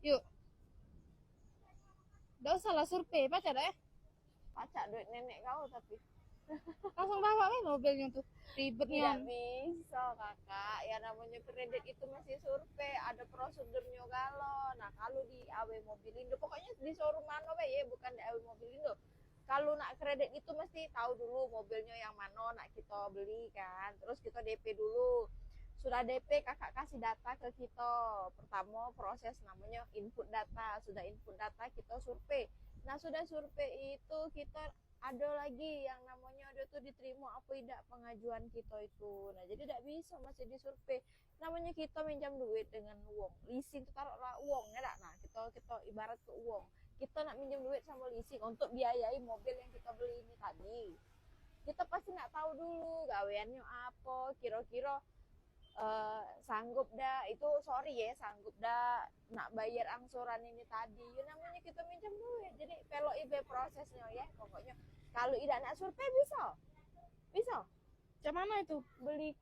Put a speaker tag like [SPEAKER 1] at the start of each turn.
[SPEAKER 1] Yuk, gak usah lah survei, pacar deh.
[SPEAKER 2] Pacak duit nenek kau tapi.
[SPEAKER 1] Langsung bawa nih mobilnya tuh. Ribet nih
[SPEAKER 2] Tidak
[SPEAKER 1] on.
[SPEAKER 2] bisa kakak, ya namanya kredit itu masih survei, ada prosedurnya galau. Nah kalau di AW Mobilindo, pokoknya di showroom mana ya, bukan di AW Mobilindo. Kalau nak kredit itu mesti tahu dulu mobilnya yang mana nak kita beli kan, terus kita DP dulu. Sudah DP kakak kasih data ke kita. Pertama proses namanya input data, sudah input data kita survei. Nah sudah survei itu kita ada lagi yang namanya ada tuh diterima apa tidak pengajuan kita itu. Nah jadi tidak bisa masih disurvei, namanya kita minjam duit dengan uang leasing itu, taruhlah uang ya. Nah kita kita ibarat ke uang, kita nak minjem duit sama leasing untuk biayai mobil yang kita beli ini tadi. Kita pasti nak tahu dulu gaweannya apa, kira-kira sanggup dah itu, sorry ya, sanggup dah nak bayar angsuran ini tadi ya, namanya kita minjem duit. Jadi kalau ibe prosesnya ya pokoknya, kalau tidak nak survei bisa bisa
[SPEAKER 1] Macam mana itu?
[SPEAKER 2] beli